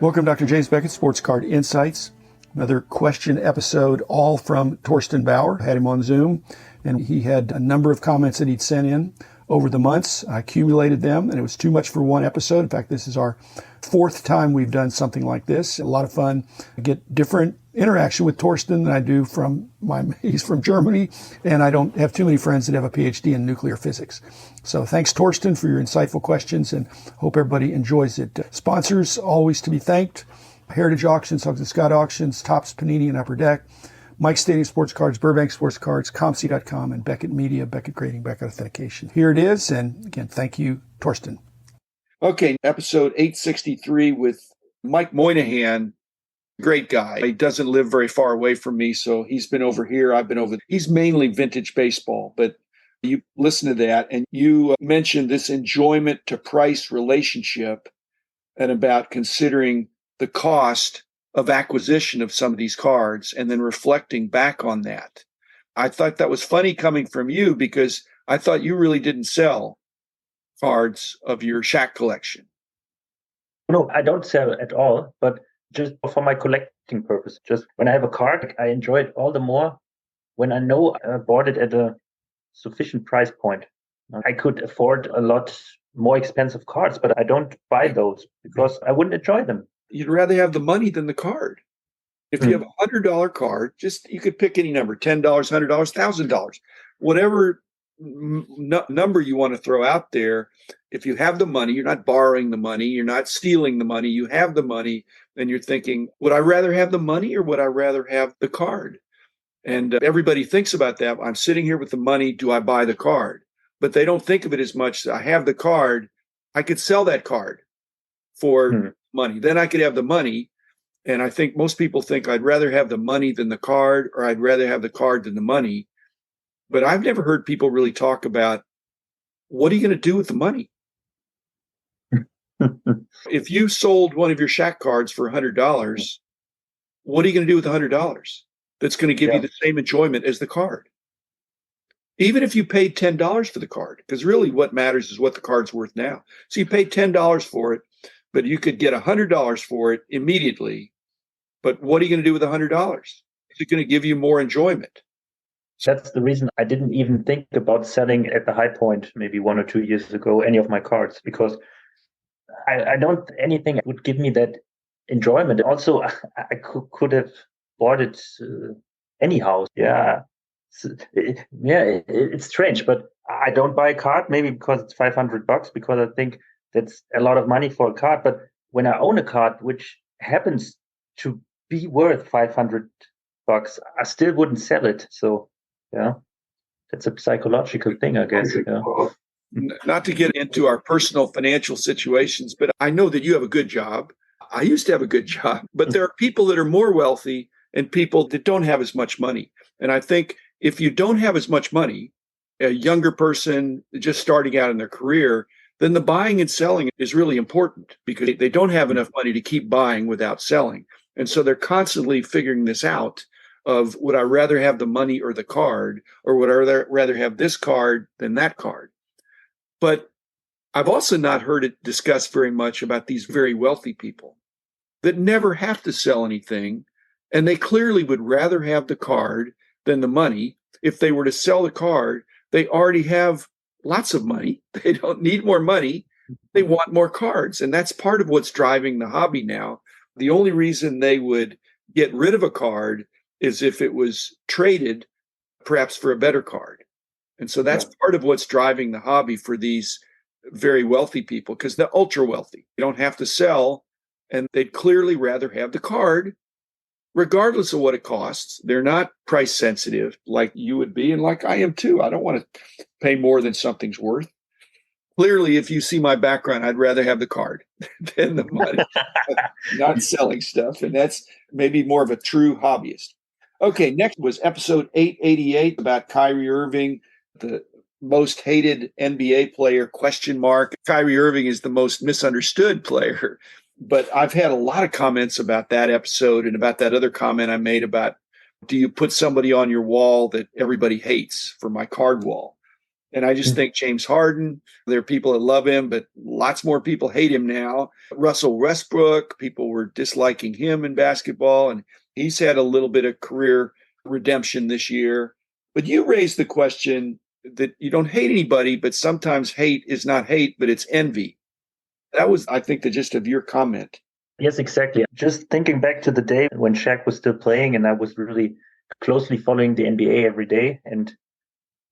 Welcome, Dr. James Beckett, Sports Card Insights. Another question episode, all from Torsten Bauer. I had him on Zoom, and he had a number of comments that he'd sent in over the months. I accumulated them, and it was too much for one episode. In fact, this is our fourth time we've done something like this. A lot of fun. I get different interaction with Torsten than I do he's from Germany, and I don't have too many friends that have a PhD in nuclear physics. So thanks, Torsten, for your insightful questions, and hope everybody enjoys it. Sponsors always to be thanked: Heritage Auctions, Hugs and Scott Auctions, Topps, Panini, and Upper Deck, Mike Stadium Sports Cards, Burbank Sports Cards, ComC.com, and Beckett Media, Beckett Grading, Beckett Authentication. Here it is, and again, thank you, Torsten. Okay, episode 863 with Mike Moynihan. Great guy. He doesn't live very far away from me, so he's been over here. I've been over. He's mainly vintage baseball, but you listen to that, and you mentioned this enjoyment to price relationship and about considering the cost of acquisition of some of these cards and then reflecting back on that. I thought that was funny coming from you because I thought you really didn't sell cards of your Shaq collection. No, I don't sell at all, but just for my collecting purpose. Just when I have a card, I enjoy it all the more when I know I bought it at a sufficient price point. I could afford a lot more expensive cards, but I don't buy those because I wouldn't enjoy them. You'd rather have the money than the card. If you have a $100 card, you could pick any number, $10, $100, $1,000, whatever number you want to throw out there. If you have the money, you're not borrowing the money, you're not stealing the money, you have the money, and you're thinking, would I rather have the money or would I rather have the card? And everybody thinks about that. I'm sitting here with the money, do I buy the card? But they don't think of it as much. I have the card, I could sell that card for money. Then I could have the money. And I think most people think I'd rather have the money than the card, or I'd rather have the card than the money. But I've never heard people really talk about, what are you going to do with the money? If you sold one of your Shaq cards for $100, what are you going to do with $100? That's going to give you the same enjoyment as the card. Even if you paid $10 for the card, because really what matters is what the card's worth now. So you paid $10 for it, but you could get $100 for it immediately. But what are you going to do with $100? Is it going to give you more enjoyment? That's the reason I didn't even think about selling at the high point, maybe 1 or 2 years ago, any of my cards, because I don't anything would give me that enjoyment. Also, I could have bought it anyhow. It's strange, but I don't buy a card, maybe because it's $500, because I think that's a lot of money for a card. But when I own a card, which happens to be worth $500, I still wouldn't sell it. So, that's a psychological thing, I guess. Not to get into our personal financial situations, but I know that you have a good job. I used to have a good job, but there are people that are more wealthy and people that don't have as much money. And I think if you don't have as much money, a younger person just starting out in their career, then the buying and selling is really important because they don't have enough money to keep buying without selling. And so they're constantly figuring this out of, would I rather have the money or the card, or would I rather have this card than that card? But I've also not heard it discussed very much about these very wealthy people that never have to sell anything. And they clearly would rather have the card than the money. If they were to sell the card, they already have lots of money. They don't need more money. They want more cards. And that's part of what's driving the hobby now. The only reason they would get rid of a card is if it was traded, perhaps for a better card. And so that's part of what's driving the hobby for these very wealthy people, because they're ultra wealthy. You don't have to sell, and they'd clearly rather have the card, regardless of what it costs. They're not price sensitive like you would be, and like I am too. I don't want to pay more than something's worth. Clearly, if you see my background, I'd rather have the card than the money. Not selling stuff, and that's maybe more of a true hobbyist. Okay, next was episode 888 about Kyrie Irving, the most hated NBA player, ? Kyrie Irving is the most misunderstood player. But I've had a lot of comments about that episode and about that other comment I made about, do you put somebody on your wall that everybody hates for my card wall? And I just think James Harden, there are people that love him, but lots more people hate him now. Russell Westbrook, people were disliking him in basketball, and he's had a little bit of career redemption this year. But you raised the question that you don't hate anybody, but sometimes hate is not hate, but it's envy. That was, I think, the gist of your comment. Yes, exactly. Just thinking back to the day when Shaq was still playing, and I was really closely following the NBA every day, and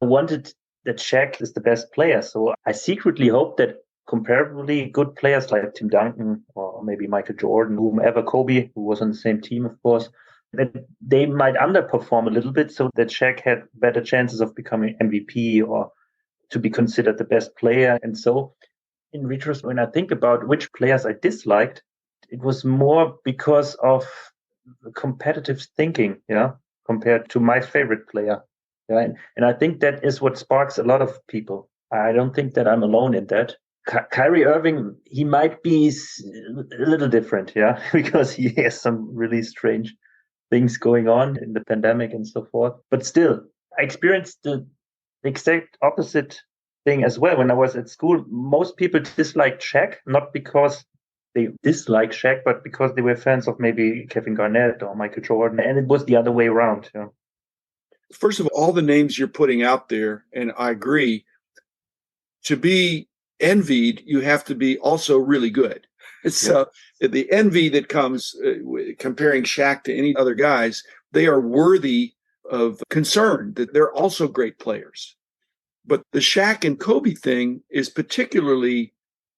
I wanted that Shaq is the best player. So I secretly hoped that comparably good players like Tim Duncan or maybe Michael Jordan, whomever, Kobe, who was on the same team, of course, that they might underperform a little bit so that Shaq had better chances of becoming MVP or to be considered the best player. And so in retrospect, when I think about which players I disliked, it was more because of competitive thinking, compared to my favorite player. Yeah, and I think that is what sparks a lot of people. I don't think that I'm alone in that. Kyrie Irving, he might be a little different, because he has some really strange things going on in the pandemic and so forth. But still, I experienced the exact opposite thing as well. When I was at school, most people disliked Shaq, not because they disliked Shaq, but because they were fans of maybe Kevin Garnett or Michael Jordan. And it was the other way around. First of all the names you're putting out there, and I agree, to be envied, you have to be also really good. So the envy that comes comparing Shaq to any other guys, they are worthy of concern that they're also great players. But the Shaq and Kobe thing is particularly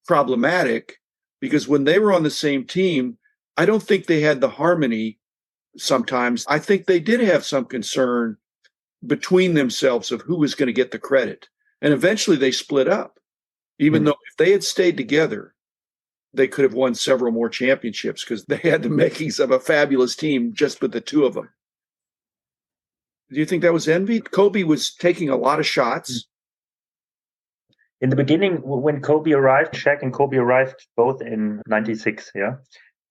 problematic because when they were on the same team, I don't think they had the harmony sometimes. I think they did have some concern between themselves of who was going to get the credit. And eventually they split up, even though if they had stayed together, they could have won several more championships because they had the makings of a fabulous team just with the two of them. Do you think that was envy? Kobe was taking a lot of shots. In the beginning, when Kobe arrived, Shaq and Kobe arrived both in 96,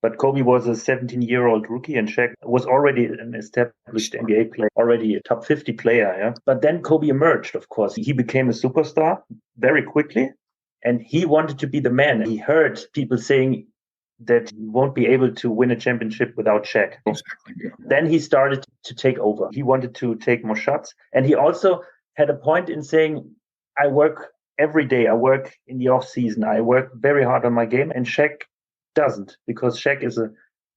But Kobe was a 17-year-old rookie, and Shaq was already an established NBA player, already a top 50 player, But then Kobe emerged, of course. He became a superstar very quickly, and he wanted to be the man. He heard people saying that he won't be able to win a championship without Shaq. Exactly. Yeah. Then he started to take over. He wanted to take more shots. And he also had a point in saying, I work every day. I work in the off season. I work very hard on my game. And Shaq doesn't, because Shaq is a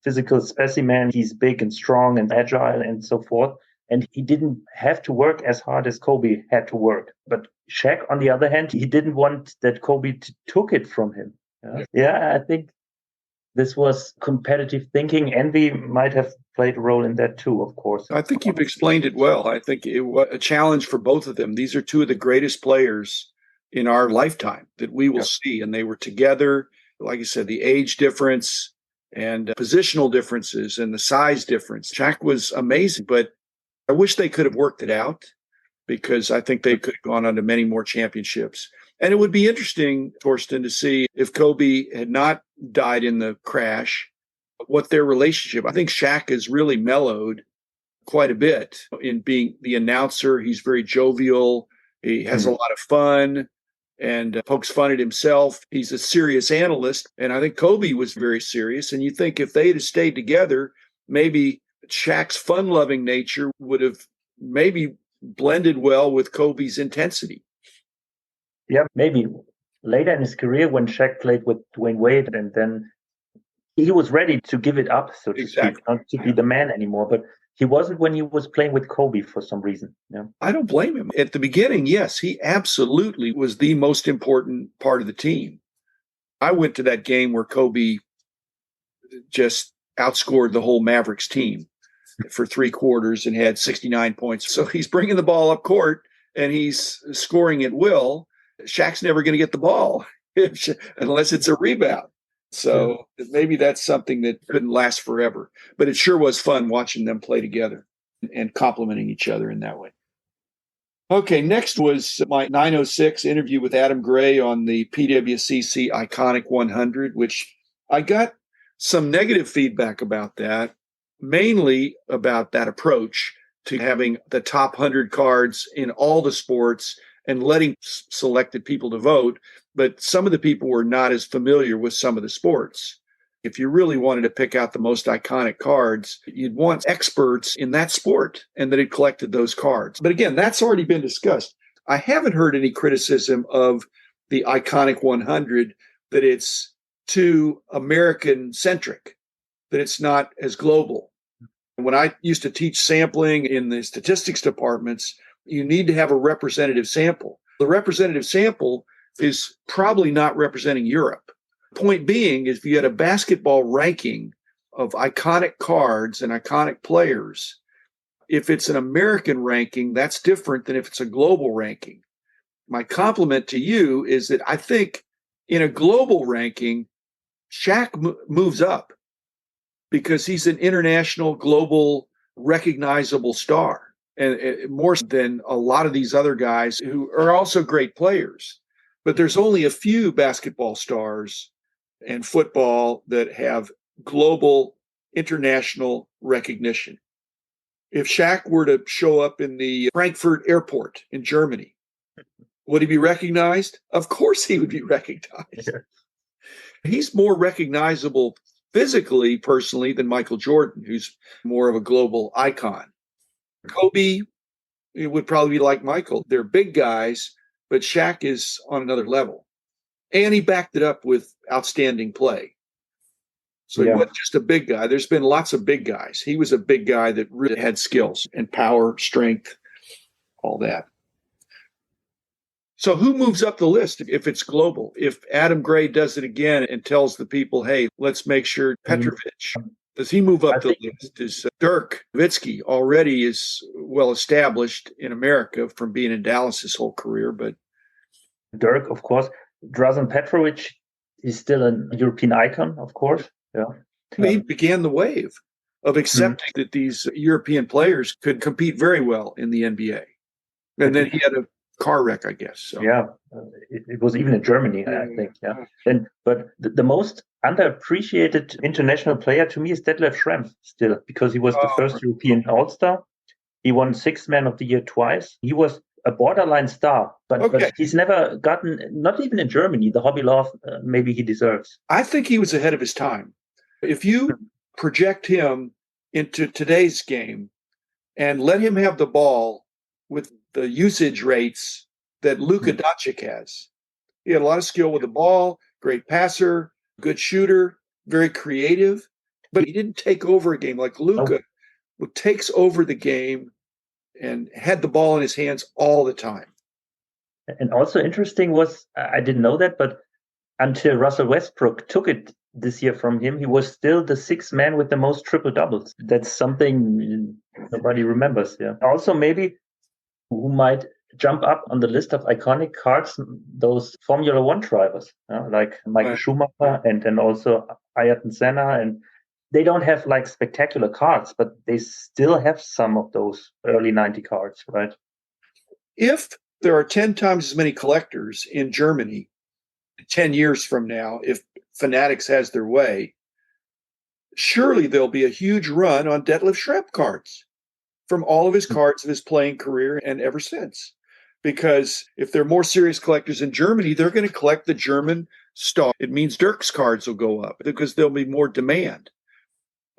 physical specimen. He's big and strong and agile and so forth. And he didn't have to work as hard as Kobe had to work. But Shaq, on the other hand, he didn't want that Kobe took it from him. I think this was competitive thinking. Envy might have played a role in that too, of course. I think you've explained it well. I think it was a challenge for both of them. These are two of the greatest players in our lifetime that we will see. And they were together. Like you said, the age difference and positional differences and the size difference. Shaq was amazing, but I wish they could have worked it out because I think they could have gone on to many more championships. And it would be interesting, Torsten, to see if Kobe had not died in the crash, what their relationship. I think Shaq has really mellowed quite a bit in being the announcer. He's very jovial. He has a lot of fun and pokes fun at himself. He's a serious analyst. And I think Kobe was very serious. And you think if they had stayed together, maybe Shaq's fun-loving nature would have maybe blended well with Kobe's intensity. Yeah, maybe later in his career when Shaq played with Dwayne Wade, and then he was ready to give it up, so to speak, not to be the man anymore. But he wasn't when he was playing with Kobe for some reason. I don't blame him. At the beginning, yes, he absolutely was the most important part of the team. I went to that game where Kobe just outscored the whole Mavericks team for 3 quarters and had 69 points. So he's bringing the ball up court and he's scoring at will. Shaq's never going to get the ball unless it's a rebound. So maybe that's something that couldn't last forever. But it sure was fun watching them play together and complimenting each other in that way. Okay, next was my 906 interview with Adam Gray on the PWCC Iconic 100, which I got some negative feedback about that, mainly about that approach to having the top 100 cards in all the sports and letting selected people to vote. But some of the people were not as familiar with some of the sports. If you really wanted to pick out the most iconic cards, you'd want experts in that sport and that had collected those cards. But again, that's already been discussed. I haven't heard any criticism of the Iconic 100 that it's too American centric, that it's not as global. When I used to teach sampling in the statistics departments, you need to have a representative sample. The representative sample is probably not representing Europe. Point being, if you had a basketball ranking of iconic cards and iconic players, if it's an American ranking, that's different than if it's a global ranking. My compliment to you is that I think in a global ranking, Shaq moves up because he's an international, global, recognizable star, and more than a lot of these other guys who are also great players. But there's only a few basketball stars and football that have global, international recognition. If Shaq were to show up in the Frankfurt airport in Germany, would he be recognized? Of course he would be recognized. Yeah. He's more recognizable physically, personally, than Michael Jordan, who's more of a global icon. Kobe, it would probably be like Michael. They're big guys, but Shaq is on another level. And he backed it up with outstanding play. So he wasn't just a big guy. There's been lots of big guys. He was a big guy that really had skills and power, strength, all that. So who moves up the list if it's global? If Adam Gray does it again and tells the people, hey, let's make sure Petrovic, does he move up the list? Is Dirk Nowitzki already is well established in America from being in Dallas his whole career? But Dirk, of course. Drazen Petrovic is still a European icon, of course. Yeah. He began the wave of accepting that these European players could compete very well in the NBA. And then he had a car wreck, I guess. So. Yeah, it was even in Germany, I think. Yeah, but the most underappreciated international player to me is Detlef Schrempf still, because he was the first European All-Star. He won Sixth Man of the Year twice. He was a borderline star, but he's never gotten, not even in Germany, the Hobby Love maybe he deserves. I think he was ahead of his time. If you project him into today's game and let him have the ball with the usage rates that Luka Doncic has. He had a lot of skill with the ball, great passer, good shooter, very creative, but he didn't take over a game like Luka, who takes over the game and had the ball in his hands all the time. And also interesting was, I didn't know that, but until Russell Westbrook took it this year from him, he was still the sixth man with the most triple doubles. That's something nobody remembers. Yeah. Also, maybe who might jump up on the list of iconic cards, those Formula One drivers, like Michael Schumacher and then also Ayrton Senna. And they don't have like spectacular cards, but they still have some of those early 90 cards, right? If there are 10 times as many collectors in Germany 10 years from now, if Fanatics has their way, surely there'll be a huge run on Detlef Schrempf cards from all of his cards of his playing career and ever since. Because if there are more serious collectors in Germany, they're going to collect the German star. It means Dirk's cards will go up because there'll be more demand.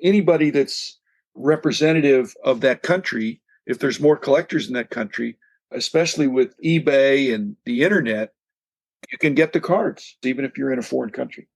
Anybody that's representative of that country, if there's more collectors in that country, especially with eBay and the internet, you can get the cards, even if you're in a foreign country.